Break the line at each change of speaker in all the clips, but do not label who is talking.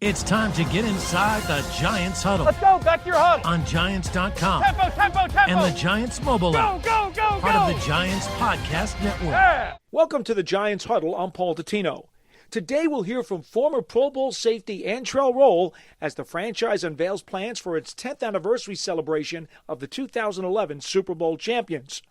It's time to get inside the Giants huddle.
Let's go, back to your hug.
On Giants.com.
Tempo.
And the Giants mobile app.
Go.
Part of the Giants Podcast Network.
Yeah. Welcome to the Giants huddle. I'm Paul Dottino. Today we'll hear from former Pro Bowl safety Antrel Rolle as the franchise unveils plans for its 10th anniversary celebration of the 2011 Super Bowl champions.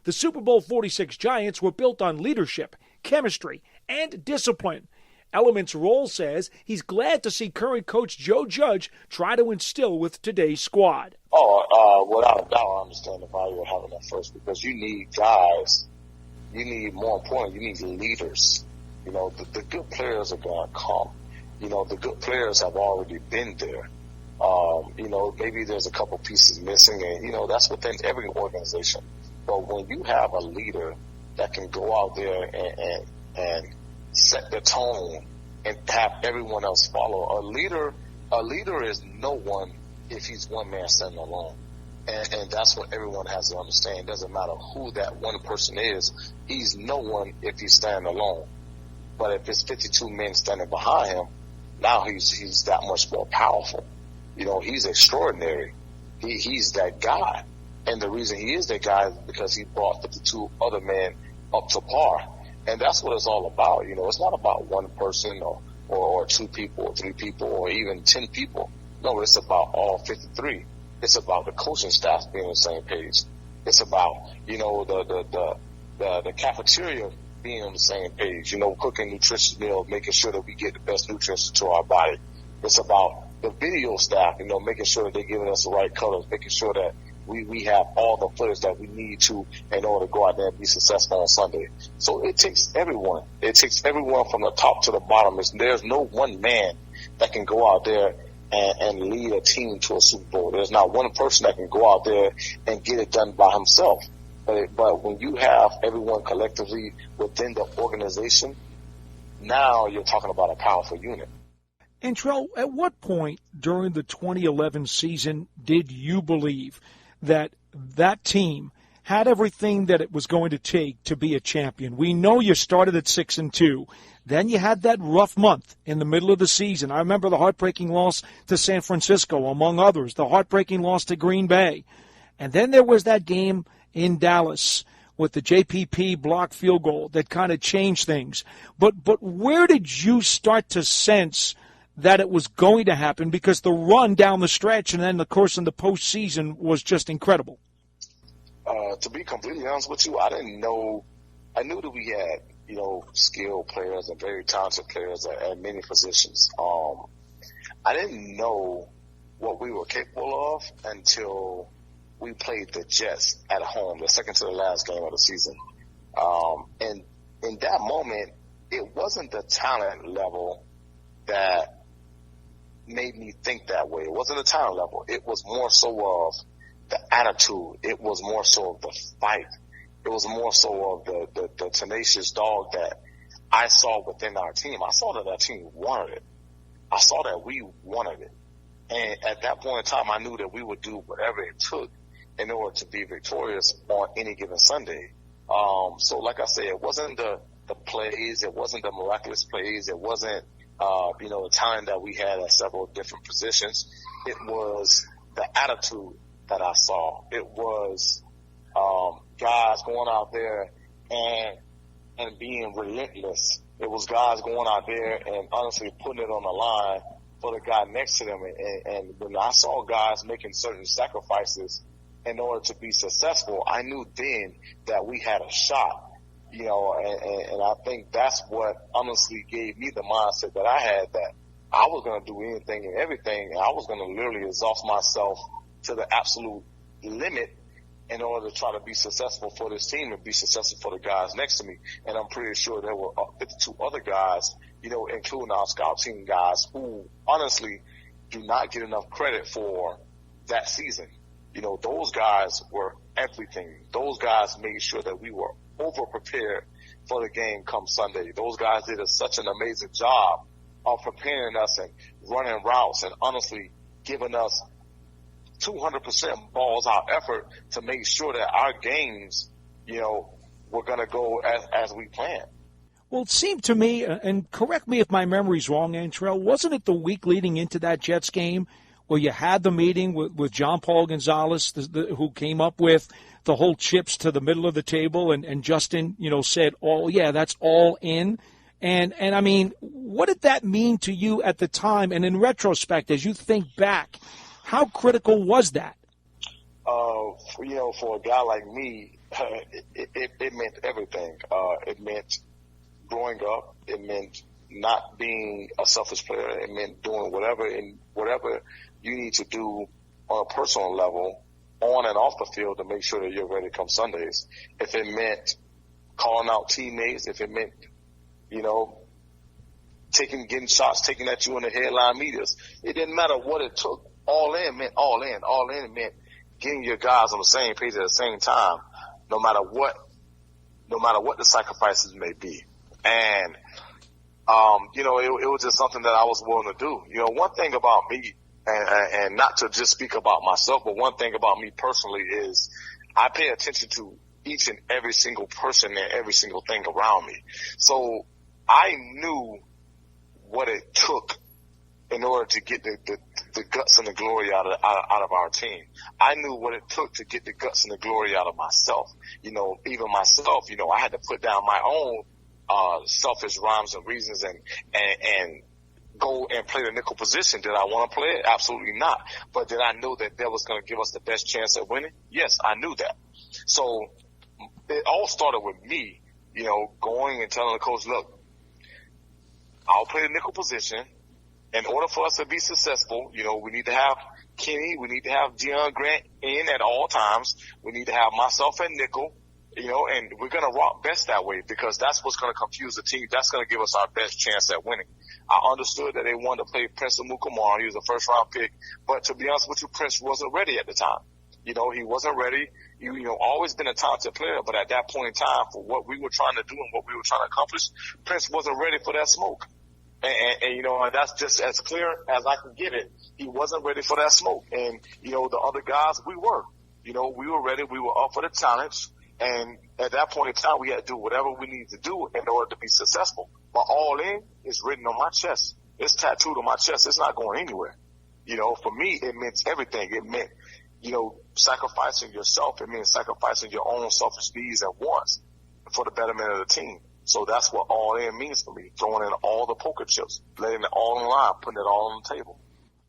The Super Bowl 46 Giants were built on leadership, chemistry, and discipline. Elements Rolle says he's glad to see current coach Joe Judge try to instill with today's squad.
Without a doubt, I understand the value of having that first because you need guys. You need, more importantly, you need leaders. You know, the good players are going to come. You know, the good players have already been there. You know, maybe there's a couple pieces missing, and, you know, that's within every organization. But when you have a leader that can go out there and set the tone and have everyone else follow. A leader is no one if he's one man standing alone. And that's what everyone has to understand. It doesn't matter who that one person is. He's no one if he's standing alone. But if it's 52 men standing behind him, now he's that much more powerful. You know, he's extraordinary. He's that guy. And the reason he is that guy is because he brought 52 other men up to par. And that's what it's all about. You know, it's not about one person or two people or three people or even 10 people. No, it's about all 53. It's about the coaching staff being on the same page. It's about, you know, the cafeteria being on the same page, you know, cooking nutritious meals, making sure that we get the best nutrients to our body. It's about the video staff, you know, making sure that they're giving us the right colors, making sure that we have all the footage that we need to in order to go out there and be successful on Sunday. So it takes everyone. It takes everyone from the top to the bottom. There's no one man that can go out there and lead a team to a Super Bowl. There's not one person that can go out there and get it done by himself. But when you have everyone collectively within the organization, now you're talking about a powerful unit.
Antrel, at what point during the 2011 season did you believe that team had everything that it was going to take to be a champion? We know you started at 6-2. Then you had that rough month in the middle of the season. I remember the heartbreaking loss to San Francisco, among others, the heartbreaking loss to Green Bay. And then there was that game in Dallas with the JPP blocked field goal that kind of changed things. But where did you start to sense that it was going to happen? Because the run down the stretch and then, of course, in the postseason was just incredible.
To be completely honest with you, I didn't know. I knew that we had, you know, skilled players and very talented players at many positions. I didn't know what we were capable of until we played the Jets at home, the second to the last game of the season. And in that moment, it wasn't the talent level that made me think that way. It wasn't the talent level. It was more so of the attitude. It was more so of the fight. It was more so of the tenacious dog that I saw within our team. I saw that our team wanted it. I saw that we wanted it. And at that point in time, I knew that we would do whatever it took in order to be victorious on any given Sunday. So like I said, it wasn't the plays. It wasn't the miraculous plays. It wasn't, you know, the talent that we had at several different positions. It was the attitude that I saw. It was guys going out there and being relentless. It was guys going out there and honestly putting it on the line for the guy next to them. And when I saw guys making certain sacrifices in order to be successful, I knew then that we had a shot. You know, and I think that's what honestly gave me the mindset that I had, that I was going to do anything and everything, and I was going to literally exhaust myself to the absolute limit in order to try to be successful for this team and be successful for the guys next to me. And I'm pretty sure there were 52 other guys, you know, including our scout team guys, who honestly do not get enough credit for that season. You know, those guys were everything. Those guys made sure that we were over-prepared for the game come Sunday. Those guys did such an amazing job of preparing us and running routes and honestly giving us 200% balls out effort to make sure that our games, you know, were going to go as we planned.
Well, it seemed to me, and correct me if my memory's wrong, Antrel, wasn't it the week leading into that Jets game where you had the meeting with John Paul Gonzalez, who came up with the whole chips to the middle of the table, and Justin, said, "Oh yeah, that's all in." And I mean, what did that mean to you at the time? And in retrospect, as you think back, how critical was that?
For a guy like me, it meant everything. It meant growing up. It meant not being a selfish player. It meant doing whatever you need to do on a personal level, on and off the field, to make sure that you're ready come Sundays. If it meant calling out teammates, if it meant, getting shots taken at you in the headline medias, it didn't matter what it took. All in meant all in. All in meant getting your guys on the same page at the same time, no matter what the sacrifices may be. And, it was just something that I was willing to do. One thing about me, and not to just speak about myself, but one thing about me personally is I pay attention to each and every single person and every single thing around me. So I knew what it took in order to get the guts and the glory out of our team. I knew what it took to get the guts and the glory out of myself. Even myself, I had to put down my own selfish rhymes and reasons and go and play the nickel position. Did I want to play it? Absolutely not. But did I know that was going to give us the best chance at winning? Yes, I knew that. So it all started with me, going and telling the coach, look, I'll play the nickel position. In order for us to be successful, we need to have Kenny, we need to have Deion Grant in at all times. We need to have myself at nickel, and we're going to rock best that way, because that's what's going to confuse the team. That's going to give us our best chance at winning. I understood that they wanted to play Prince Amukamara. He was a first-round pick. But to be honest with you, Prince wasn't ready at the time. He wasn't ready. Always been a talented player, but at that point in time, for what we were trying to do and what we were trying to accomplish, Prince wasn't ready for that smoke. And that's just as clear as I can get it. He wasn't ready for that smoke. And, the other guys, we were. We were ready. We were up for the challenge. And at that point in time, we had to do whatever we needed to do in order to be successful. But all in is written on my chest. It's tattooed on my chest. It's not going anywhere. For me, it meant everything. It meant, sacrificing yourself. It meant sacrificing your own selfish needs and wants for the betterment of the team. So that's what all in means for me, throwing in all the poker chips, letting it all on the line, putting it all on the table.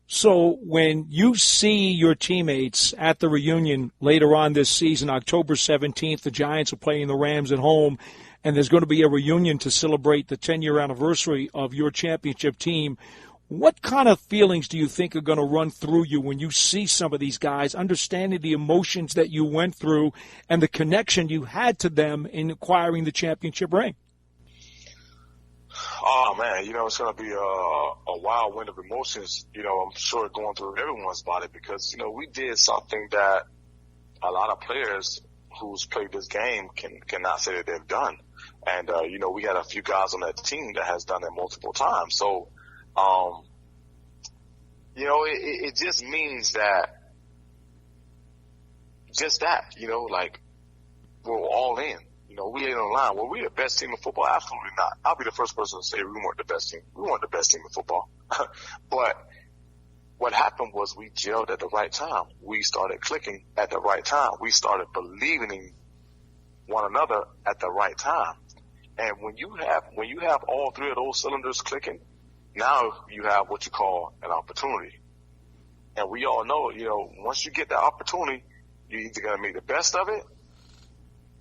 So when you see your teammates at the reunion later on this season, October 17th, the Giants are playing the Rams at home, and there's going to be a reunion to celebrate the 10-year anniversary of your championship team, what kind of feelings do you think are going to run through you when you see some of these guys, understanding the emotions that you went through and the connection you had to them in acquiring the championship ring?
Oh, man, it's going to be a wild wind of emotions, I'm sure going through everyone's body, because, we did something that a lot of players who's played this game cannot say that they've done. And, we had a few guys on that team that has done it multiple times. So, it just means that, we're all in. We ain't on the line. Well, we the best team in football? Absolutely not. I'll be the first person to say we weren't the best team. We weren't the best team in football. But what happened was we gelled at the right time. We started clicking at the right time. We started believing in one another at the right time. And when you have all three of those cylinders clicking, now you have what you call an opportunity. And we all know, once you get that opportunity, you're either going to make the best of it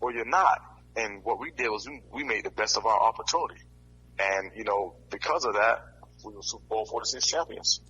or you're not. And what we did was we made the best of our opportunity. And, because of that, we were Super Bowl 46 champions.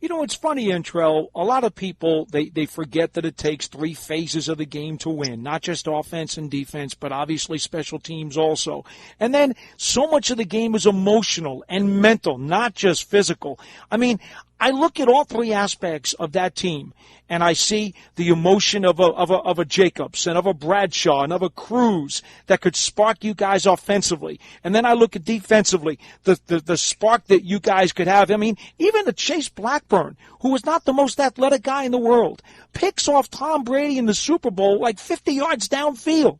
It's funny, Antrel. A lot of people, they forget that it takes three phases of the game to win, not just offense and defense, but obviously special teams also. And then so much of the game is emotional and mental, not just physical. I mean, I look at all three aspects of that team, and I see the emotion of a Jacobs and of a Bradshaw and of a Cruz that could spark you guys offensively. And then I look at defensively, the spark that you guys could have. I mean, even a Chase Blackburn, who was not the most athletic guy in the world, picks off Tom Brady in the Super Bowl like 50 yards downfield.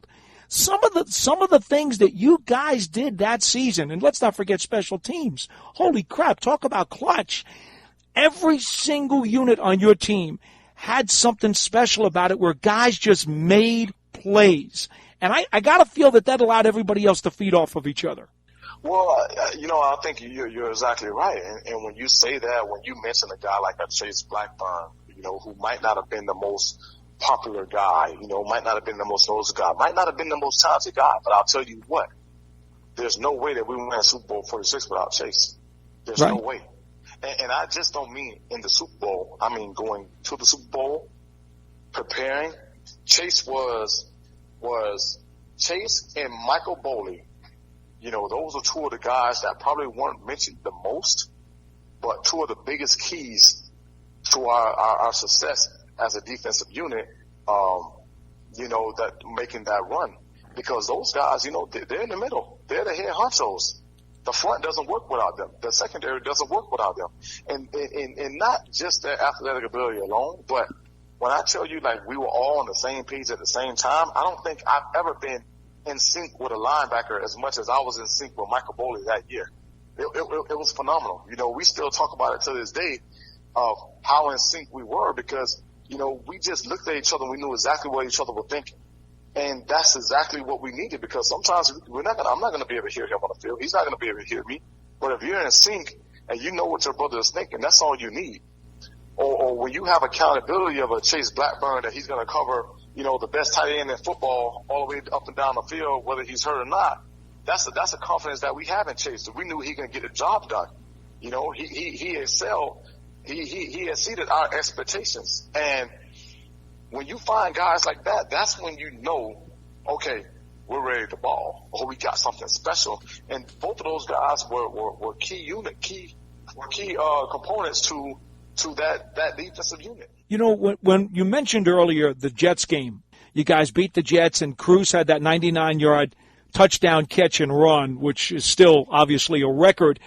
some of the things that you guys did that season, and let's not forget special teams. Holy crap, talk about clutch. Every single unit on your team had something special about it where guys just made plays. And I got to feel that allowed everybody else to feed off of each other.
Well, I think you're exactly right. And when you say that, when you mention a guy like a Chase Blackburn, who might not have been the most popular guy, might not have been the most noticed guy, might not have been the most talented guy, but I'll tell you what, there's no way that we win Super Bowl 46 without Chase. There's no way. And I just don't mean in the Super Bowl. I mean going to the Super Bowl, preparing. Chase was Chase and Michael Boley. Those are two of the guys that probably weren't mentioned the most, but two of the biggest keys to our success as a defensive unit, that making that run. Because those guys, they're in the middle. They're the head honchos. The front doesn't work without them. The secondary doesn't work without them. And not just their athletic ability alone, but when I tell you, like, we were all on the same page at the same time, I don't think I've ever been in sync with a linebacker as much as I was in sync with Michael Boley that year. It was phenomenal. We still talk about it to this day of how in sync we were because, we just looked at each other and we knew exactly what each other were thinking. And that's exactly what we needed because sometimes I'm not going to be able to hear him on the field. He's not going to be able to hear me. But if you're in sync and you know what your brother is thinking, that's all you need. Or when you have accountability of a Chase Blackburn that he's going to cover, the best tight end in football all the way up and down the field, whether he's hurt or not, that's a confidence that we have in Chase. We knew he can get the job done. He excelled. He exceeded our expectations. And when you find guys like that, that's when you know, okay, we're ready to ball, or we got something special. And both of those guys were key components to that defensive unit.
When you mentioned earlier the Jets game, you guys beat the Jets, and Cruz had that 99-yard touchdown catch and run, which is still obviously a record.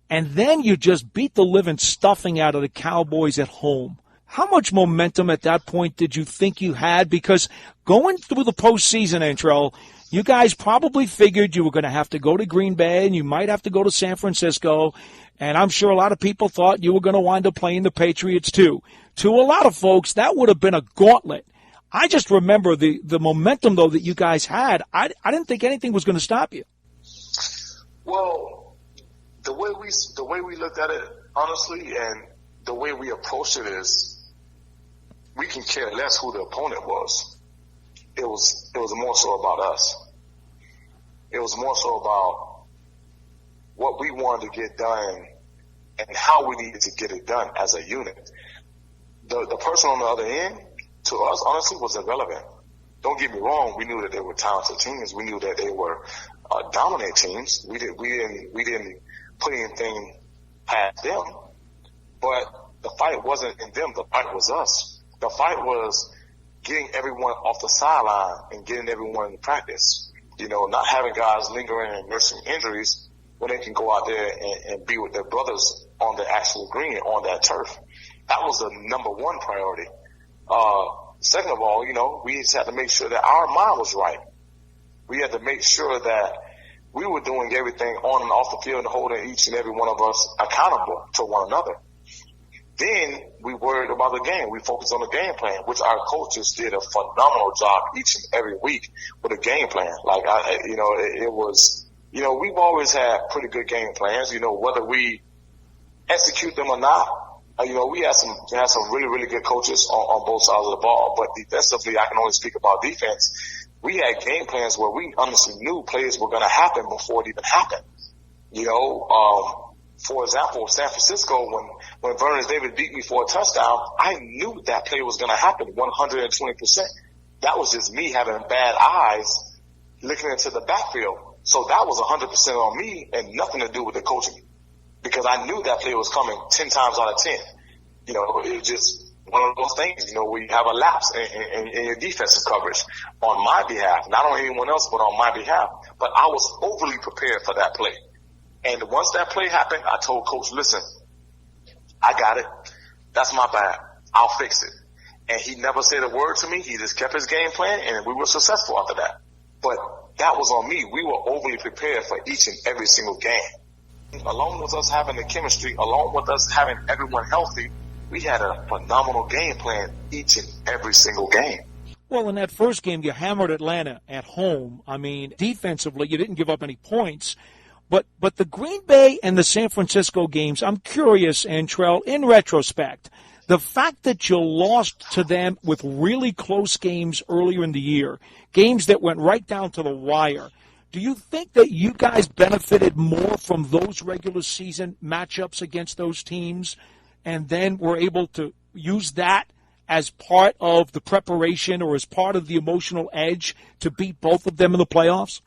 And then you just beat the living stuffing out of the Cowboys at home. How much momentum at that point did you think you had? Because going through the postseason, Antrel, you guys probably figured you were going to have to go to Green Bay and you might have to go to San Francisco. And I'm sure a lot of people thought you were going to wind up playing the Patriots too. To a lot of folks, that would have been a gauntlet. I just remember the momentum, though, that you guys had. I didn't think anything was going to stop you.
Well, the way we looked at it, honestly, and the way we approached it is, we can care less who the opponent was. It was more so about us. It was more so about what we wanted to get done and how we needed to get it done as a unit. The person on the other end, to us, honestly, was irrelevant. Don't get me wrong. We knew that they were talented teams. We knew that they were dominant teams. We didn't put anything past them. But the fight wasn't in them. The fight was us. The fight was getting everyone off the sideline and getting everyone in practice. Not having guys lingering and nursing injuries when they can go out there and be with their brothers on the actual green, on that turf. That was the number one priority. Second of all, we just had to make sure that our mind was right. We had to make sure that we were doing everything on and off the field and holding each and every one of us accountable to one another. Then we worried about the game. We focused on the game plan, which our coaches did a phenomenal job each and every week with a game plan. Like, it was, we've always had pretty good game plans, whether we execute them or not. We had some really, really good coaches on both sides of the ball, but defensively, I can only speak about defense. We had game plans where we honestly knew plays were going to happen before it even happened. For example, San Francisco, when Vernon Davis beat me for a touchdown, I knew that play was going to happen 120%. That was just me having bad eyes looking into the backfield. So that was 100% on me and nothing to do with the coaching, because I knew that play was coming 10 times out of 10. It was just one of those things, where you have a lapse in your defensive coverage on my behalf, not on anyone else, but on my behalf. But I was overly prepared for that play. And once that play happened, I told Coach, listen, I got it. That's my bad. I'll fix it. And he never said a word to me. He just kept his game plan, and we were successful after that. But that was on me. We were overly prepared for each and every single game. Along with us having the chemistry, along with us having everyone healthy, we had a phenomenal game plan each and every single game.
Well, in that first game, you hammered Atlanta at home. I mean, defensively, you didn't give up any points. But the Green Bay and the San Francisco games, I'm curious, Antrel, in retrospect, the fact that you lost to them with really close games earlier in the year, games that went right down to the wire, do you think that you guys benefited more from those regular season matchups against those teams and then were able to use that as part of the preparation or as part of the emotional edge to beat both of them in the playoffs?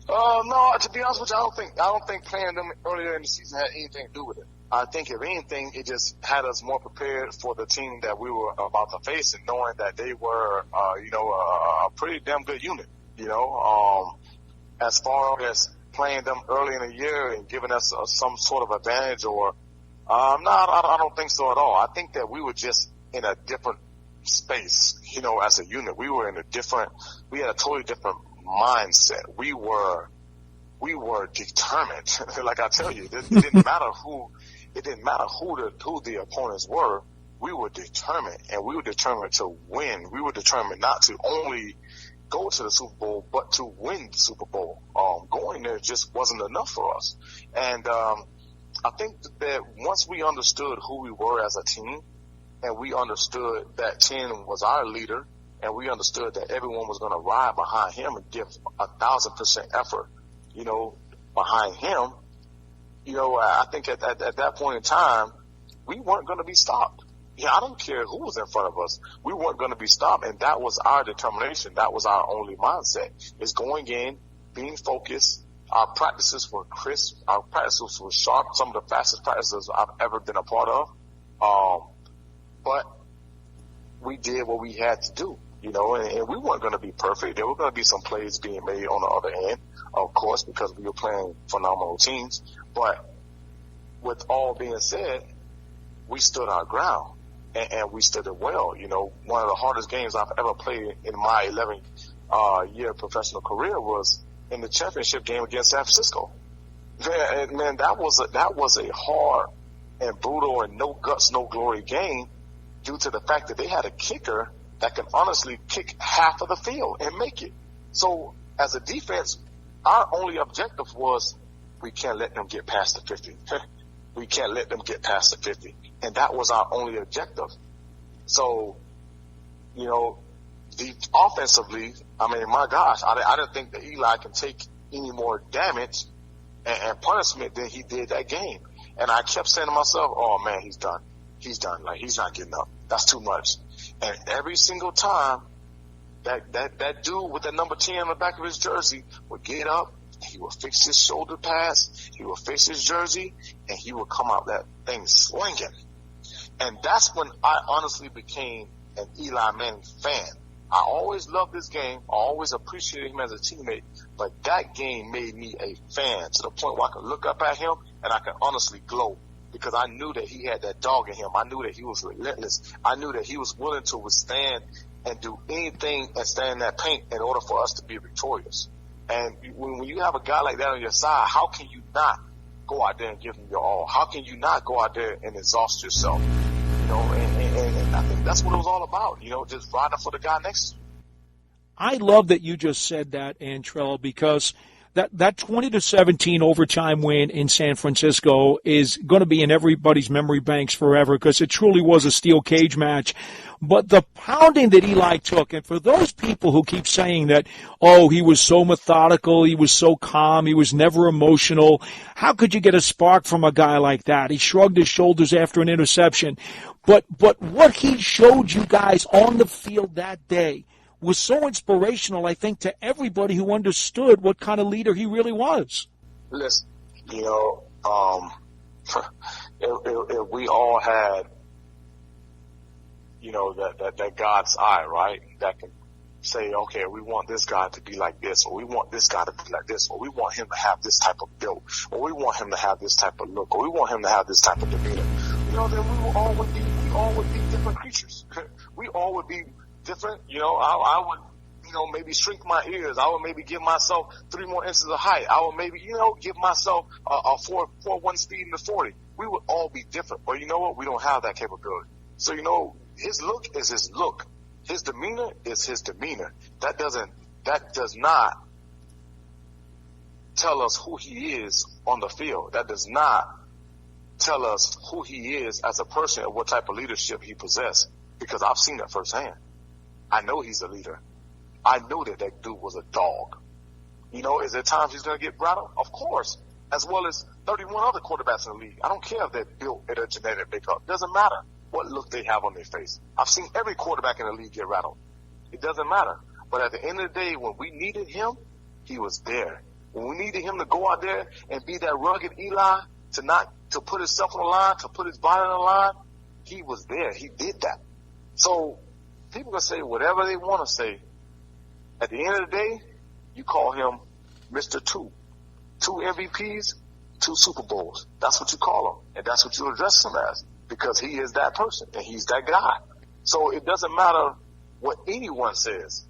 No, to be honest with you, I don't think playing them earlier in the season had anything to do with it. I think if anything, it just had us more prepared for the team that we were about to face, and knowing that they were, a pretty damn good unit. As far as playing them early in the year and giving us some sort of advantage, or I don't think so at all. I think that we were just in a different space, as a unit. We had a totally different mindset. We were determined. Like I tell you, it didn't matter who the opponents were. We were determined, and we were determined to win. We were determined not to only go to the Super Bowl, but to win the Super Bowl. Going there just wasn't enough for us. And I think that once we understood who we were as a team, and we understood that Chen was our leader, and we understood that everyone was going to ride behind him and give 1,000% effort, behind him, I think at that point in time, we weren't going to be stopped. I don't care who was in front of us. We weren't going to be stopped, and that was our determination. That was our only mindset, is going in, being focused. Our practices were crisp. Our practices were sharp, some of the fastest practices I've ever been a part of. But we did what we had to do, and we weren't going to be perfect. There were going to be some plays being made on the other end, of course, because we were playing phenomenal teams. But with all being said, we stood our ground. And we stood it well. One of the hardest games I've ever played in my 11-year professional career was in the championship game against San Francisco. Man, that was a hard and brutal and no guts, no glory game, due to the fact that they had a kicker that could honestly kick half of the field and make it. So as a defense, our only objective was, we can't let them get past the 50. We can't let them get past the 50. And that was our only objective. So, offensively, I mean, my gosh, I didn't think that Eli can take any more damage and punishment than he did that game. And I kept saying to myself, oh man, he's done. He's done. Like, he's not getting up. That's too much. And every single time that dude with the number 10 on the back of his jersey would get up, he would fix his shoulder pads, he would fix his jersey, and he would come out that thing slinging. And that's when I honestly became an Eli Manning fan. I always loved this game. I always appreciated him as a teammate. But that game made me a fan, to the point where I could look up at him and I could honestly glow, because I knew that he had that dog in him. I knew that he was relentless. I knew that he was willing to withstand and do anything and stand in that paint in order for us to be victorious. And when you have a guy like that on your side, how can you not go out there and give him your all? How can you not go out there and exhaust yourself? And I think that's what it was all about, just riding for the guy next to you.
I love that you just said that, Antrel, because that 20-17 overtime win in San Francisco is going to be in everybody's memory banks forever, because it truly was a steel cage match. But the pounding that Eli took, and for those people who keep saying that, oh, he was so methodical, he was so calm, he was never emotional, how could you get a spark from a guy like that? He shrugged his shoulders after an interception. But what he showed you guys on the field that day was so inspirational, I think, to everybody who understood what kind of leader he really was.
Listen, if we all had, that God's eye, right, that can say, okay, we want this guy to be like this, or we want this guy to be like this, or we want him to have this type of build, or we want him to have this type of look, or we want him to have this type of demeanor, then we all would be different creatures. We all would be different. I would, maybe shrink my ears. I would maybe give myself 3 more inches of height. I would maybe, give myself a 4.1 speed in the 40. We would all be different. But you know what? We don't have that capability. So, his look is his look. His demeanor is his demeanor. That does not tell us who he is on the field. That does not tell us who he is as a person and what type of leadership he possesses, because I've seen that firsthand. I know he's a leader. I know that dude was a dog. Is there times he's going to get rattled? Of course, as well as 31 other quarterbacks in the league. I don't care if they're built at a genetic makeup. It doesn't matter what look they have on their face. I've seen every quarterback in the league get rattled. It doesn't matter. But at the end of the day, when we needed him, he was there. When we needed him to go out there and be that rugged Eli, to put himself on the line, to put his body on the line, he was there. He did that. So people can say whatever they want to say. At the end of the day, you call him Mr. 2. 2 MVPs, 2 Super Bowls. That's what you call him. And that's what you address him as, because he is that person and he's that guy. So it doesn't matter what anyone says.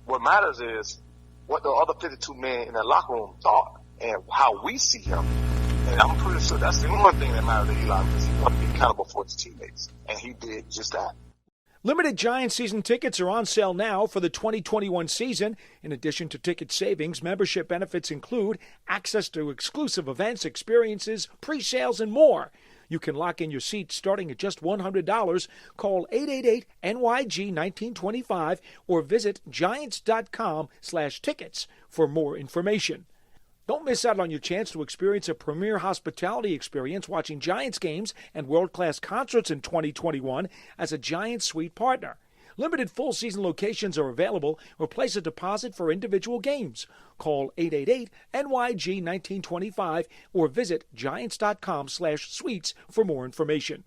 What matters is what the other 52 men in that locker room thought and how we see him. And I'm pretty sure that's the only thing that matters to Eli, because he wanted to be accountable for his teammates. And he did just that.
Limited Giants season tickets are on sale now for the 2021 season. In addition to ticket savings, membership benefits include access to exclusive events, experiences, pre-sales, and more. You can lock in your seats starting at just $100. Call 888-NYG-1925 or visit Giants.com/tickets for more information. Don't miss out on your chance to experience a premier hospitality experience watching Giants games and world-class concerts in 2021 as a Giants Suite partner. Limited full-season locations are available, or place a deposit for individual games. Call 888-NYG-1925 or visit Giants.com/suites for more information.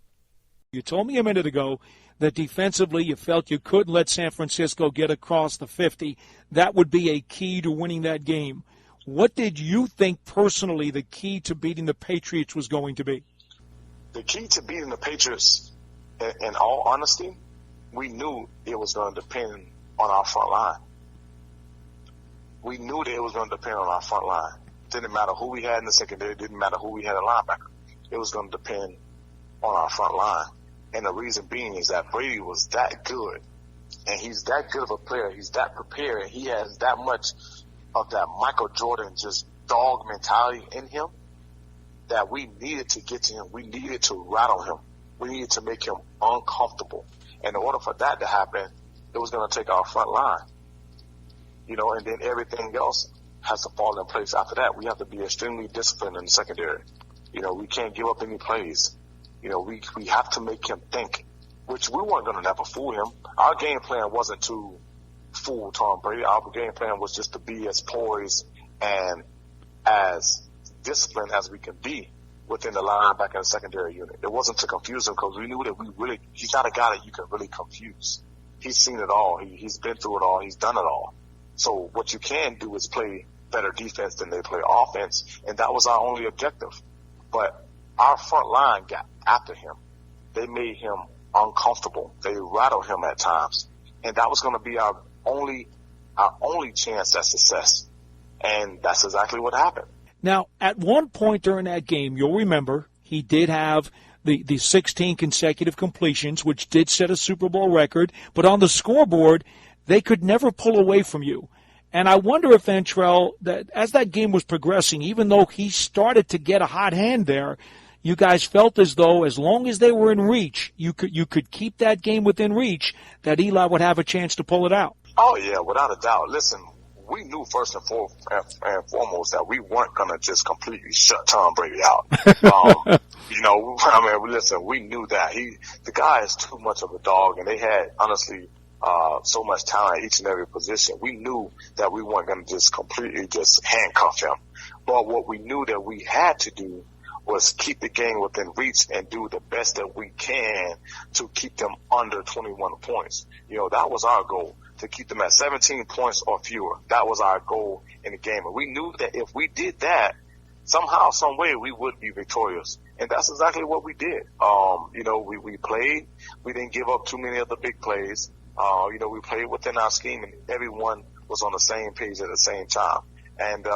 You told me a minute ago that defensively you felt you couldn't let San Francisco get across the 50. That would be a key to winning that game. What did you think personally the key to beating the Patriots was going to be?
The key to beating the Patriots, in all honesty, we knew it was going to depend on our front line. We knew that it was going to depend on our front line. It didn't matter who we had in the secondary. It didn't matter who we had at linebacker. It was going to depend on our front line. And the reason being is that Brady was that good. And he's that good of a player. He's that prepared. And he has that much of that Michael Jordan just dog mentality in him that we needed to get to him. We needed to rattle him. We needed to make him uncomfortable. And in order for that to happen, it was going to take our front line. And then everything else has to fall in place after that. We have to be extremely disciplined in the secondary. We can't give up any plays. We have to make him think, which we weren't going to never fool him. Our game plan wasn't to fool Tom Brady. Our game plan was just to be as poised and as disciplined as we can be within the linebacker and secondary unit. It wasn't to confuse him, because we knew that he's not a guy that you can really confuse. He's seen it all. He's been through it all. He's done it all. So what you can do is play better defense than they play offense, and that was our only objective. But our front line got after him. They made him uncomfortable. They rattled him at times, and that was going to be our only chance at success. And that's exactly what happened.
Now, at one point during that game, you'll remember, he did have the 16 consecutive completions, which did set a Super Bowl record. But on the scoreboard, they could never pull away from you. And I wonder if, Antrel, that as that game was progressing, even though he started to get a hot hand there, you guys felt as though as long as they were in reach, you could keep that game within reach, that Eli would have a chance to pull it out.
Oh, yeah, without a doubt. Listen, we knew first and foremost that we weren't going to just completely shut Tom Brady out. Listen, we knew that. The guy is too much of a dog, and they had, honestly, so much talent at each and every position. We knew that we weren't going to just completely just handcuff him. But what we knew that we had to do was keep the game within reach and do the best that we can to keep them under 21 points. That was our goal, to keep them at 17 points or fewer. That was our goal in the game. And we knew that if we did that, somehow, some way, we would be victorious. And that's exactly what we did. We played. We didn't give up too many of the big plays. We played within our scheme, and everyone was on the same page at the same time. And,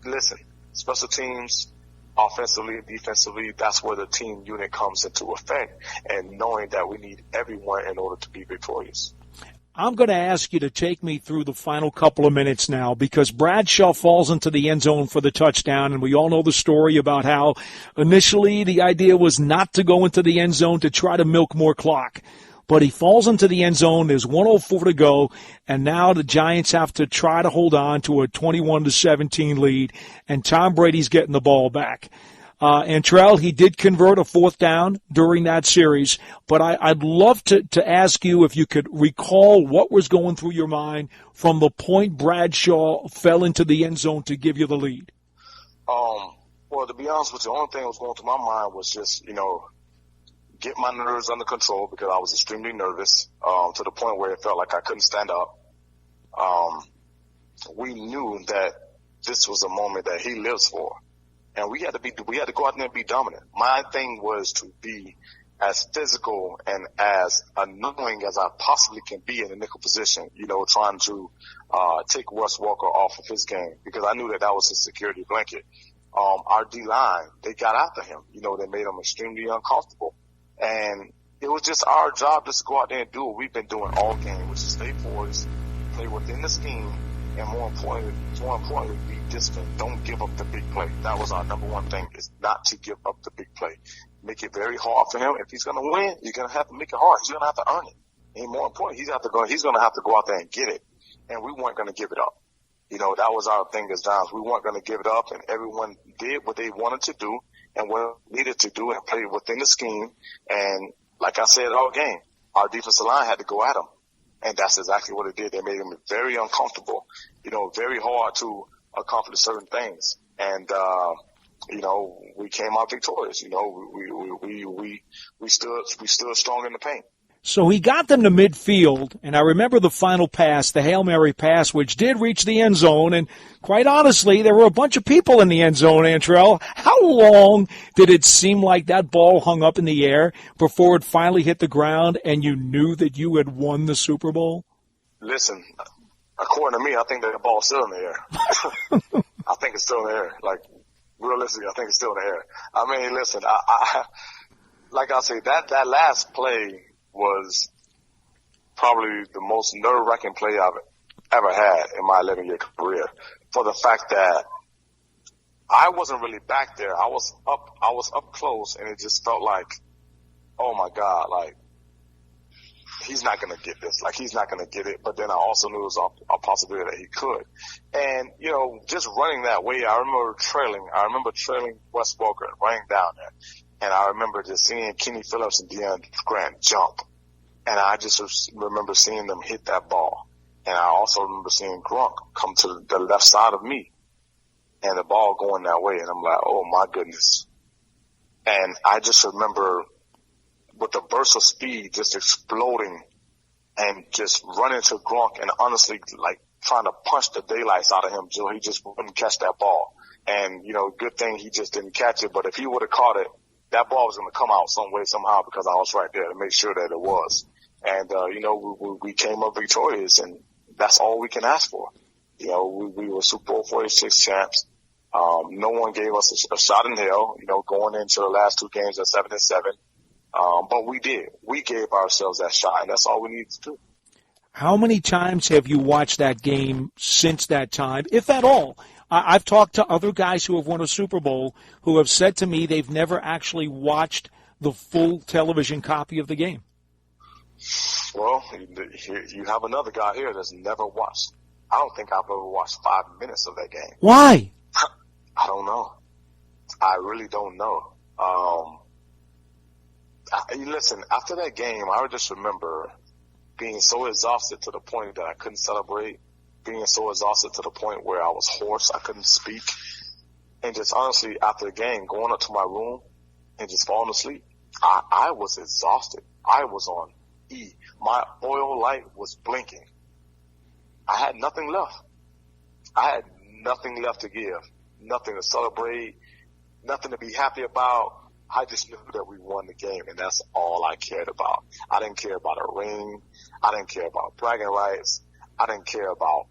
listen, special teams, offensively, defensively, that's where the team unit comes into effect, and knowing that we need everyone in order to be victorious.
I'm going to ask you to take me through the final couple of minutes now, because Bradshaw falls into the end zone for the touchdown, and we all know the story about how initially the idea was not to go into the end zone to try to milk more clock. But he falls into the end zone. There's 1:04 to go, and now the Giants have to try to hold on to a 21-17 lead, and Tom Brady's getting the ball back. Antrel, he did convert a 4th down during that series, but I'd love to ask you if you could recall what was going through your mind from the point Bradshaw fell into the end zone to give you the lead.
Well, to be honest with you, the only thing that was going through my mind was just, get my nerves under control, because I was extremely nervous, to the point where it felt like I couldn't stand up. We knew that this was a moment that he lives for. And we had to go out there and be dominant. My thing was to be as physical and as annoying as I possibly can be in a nickel position, trying to take Wes Walker off of his game, because I knew that was his security blanket. Our D-line, they got after him. They made him extremely uncomfortable. And it was just our job just to go out there and do what we've been doing all game, which is stay poised, play within the scheme, and more importantly, be disciplined. Don't give up the big play. That was our number one thing, is not to give up the big play. Make it very hard for him. If he's going to win, you're going to have to make it hard. He's going to have to earn it. And more importantly, he's going to have to go out there and get it. And we weren't going to give it up. That was our thing as Giants. We weren't going to give it up, and everyone did what they wanted to do and what needed to do and play within the scheme. And like I said all game, our defensive line had to go at him. And that's exactly what it did. They made him very uncomfortable, very hard to accomplish certain things. And, we came out victorious. We stood strong in the paint.
So he got them to midfield, and I remember the final pass, the Hail Mary pass, which did reach the end zone, and quite honestly, there were a bunch of people in the end zone, Antrel. How long did it seem like that ball hung up in the air before it finally hit the ground and you knew that you had won the Super Bowl?
Listen, according to me, I think that the ball's still in the air. I think it's still in the air. Like, realistically, I think it's still in the air. I mean, listen, I like I say, that last play was probably the most nerve-wracking play I've ever had in my 11-year career, for the fact that I wasn't really back there. I was up close, and it just felt like, oh my God, like, he's not going to get this. Like, he's not going to get it. But then I also knew it was a possibility that he could. And, just running that way, I remember trailing Wes Walker and running down there. And I remember just seeing Kenny Phillips and Deion Grant jump. And I just remember seeing them hit that ball. And I also remember seeing Gronk come to the left side of me and the ball going that way. And I'm like, oh my goodness. And I just remember with the burst of speed just exploding and just running to Gronk and honestly like trying to punch the daylights out of him till he just wouldn't catch that ball. And, good thing he just didn't catch it. But if he would have caught it, that ball was going to come out some way, somehow, because I was right there to make sure that it was. And, we came up victorious, and that's all we can ask for. We were Super Bowl 46 champs. No one gave us a shot in hell, going into the last two games at 7-7. But we did. We gave ourselves that shot, and that's all we needed to do.
How many times have you watched that game since that time, if at all? I've talked to other guys who have won a Super Bowl who have said to me they've never actually watched the full television copy of the game.
Well, you have another guy here that's never watched. I don't think I've ever watched 5 minutes of that game.
Why?
I don't know. I really don't know. Listen, after that game, I just remember being so exhausted to the point that I couldn't celebrate, being so exhausted to the point where I was hoarse, I couldn't speak. And just honestly, after the game, going up to my room and just falling asleep, I was exhausted. I was on E. My oil light was blinking. I had nothing left. I had nothing left to give, nothing to celebrate, nothing to be happy about. I just knew that we won the game, and that's all I cared about. I didn't care about a ring. I didn't care about bragging rights. I didn't care about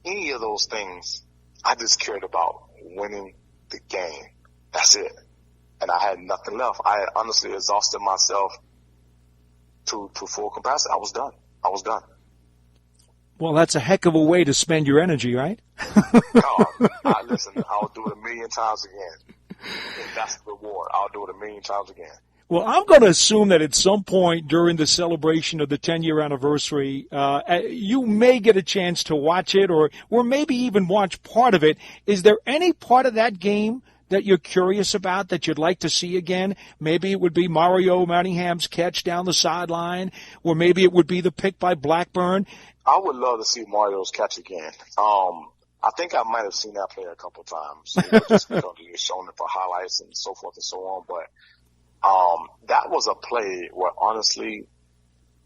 any of those things. I just cared about winning the game. That's it. And I had nothing left. I had honestly exhausted myself to full capacity. I was done.
Well, that's a heck of a way to spend your energy, right?
Listen, I'll do it a million times again. If that's the reward, I'll do it a million times again.
Well, I'm going to assume that at some point during the celebration of the 10-year anniversary, you may get a chance to watch it or maybe even watch part of it. Is there any part of that game that you're curious about that you'd like to see again? Maybe it would be Mario Manningham's catch down the sideline, or maybe it would be the pick by Blackburn.
I would love to see Mario's catch again. I think I might have seen that play a couple times, just because you're showing it for highlights and so forth and so on. But that was a play where, honestly,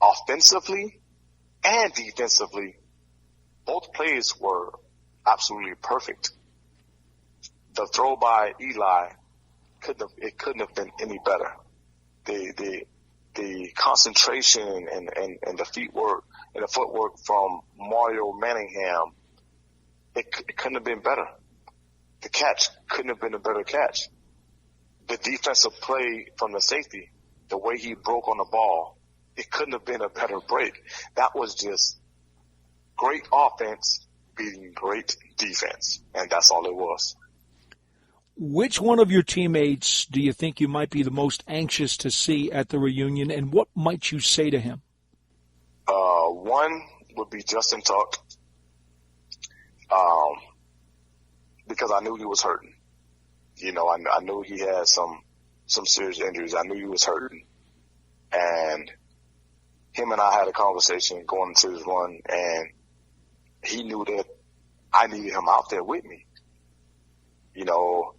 offensively and defensively, both plays were absolutely perfect. The throw by Eli couldn't have been any better. The concentration and the footwork from Mario Manningham, it couldn't have been better. The catch couldn't have been a better catch. The defensive play from the safety, the way he broke on the ball, it couldn't have been a better break. That was just great offense beating great defense, and that's all it was.
Which one of your teammates do you think you might be the most anxious to see at the reunion, and what might you say to him?
One would be Justin Tuck, because I knew he was hurting. You know, I knew he had some serious injuries. I knew he was hurting. And him and I had a conversation going into this run, and he knew that I needed him out there with me. You know,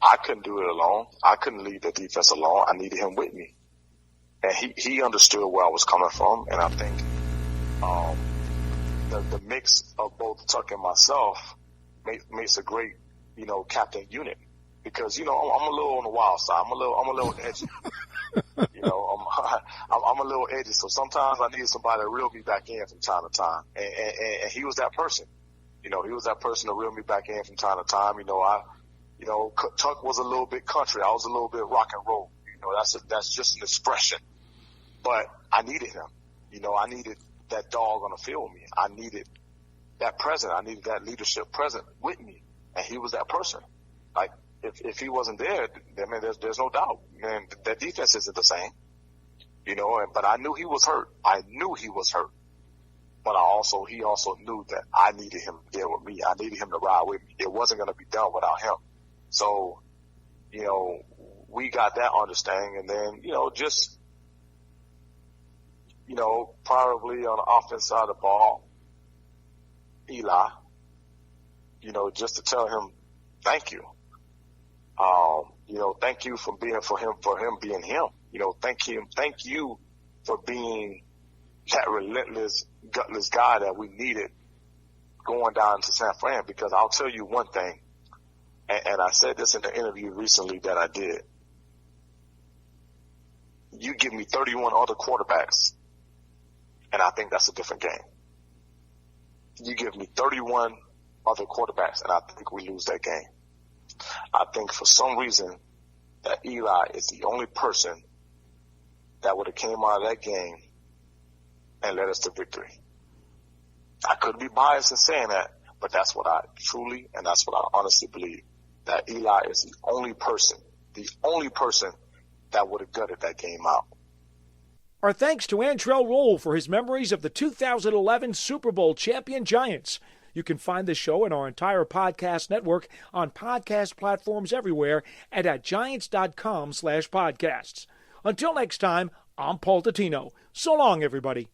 I couldn't do it alone. I couldn't lead the defense alone. I needed him with me. And he understood where I was coming from. And I think the mix of both Tuck and myself makes a great, you know, captain unit. Because, you know, I'm a little on the wild side. I'm a little edgy. You know, I'm a little edgy. So sometimes I need somebody to reel me back in from time to time. And he was that person. You know, he was that person to reel me back in from time to time. You know, Tuck was a little bit country. I was a little bit rock and roll. You know, that's just an expression. But I needed him. You know, I needed that dog on the field with me. I needed that present. I needed that leadership present with me. And he was that person. Like, if he wasn't there, I mean, there's no doubt, man, that defense isn't the same. You know, but I knew he was hurt. But he also knew that I needed him there with me. I needed him to ride with me. It wasn't going to be done without him. So, you know, we got that understanding. And then, you know, just, you know, probably on the offense side of the ball, Eli, you know, just to tell him thank you. You know, thank you for him being him. You know, thank you for being that relentless, gutless guy that we needed going down to San Fran. Because I'll tell you one thing, and I said this in the interview recently that I did. You give me 31 other quarterbacks, and I think that's a different game. You give me 31 other quarterbacks, and I think we lose that game. I think for some reason that Eli is the only person that would have came out of that game and led us to victory. I could be biased in saying that, but that's what I truly and that's what I honestly believe, that Eli is the only person that would have gutted that game out.
Our thanks to Antrel Rolle for his memories of the 2011 Super Bowl champion Giants. You can find the show and our entire podcast network on podcast platforms everywhere and at giants.com/podcasts. Until next time, I'm Paul Dottino. So long, everybody.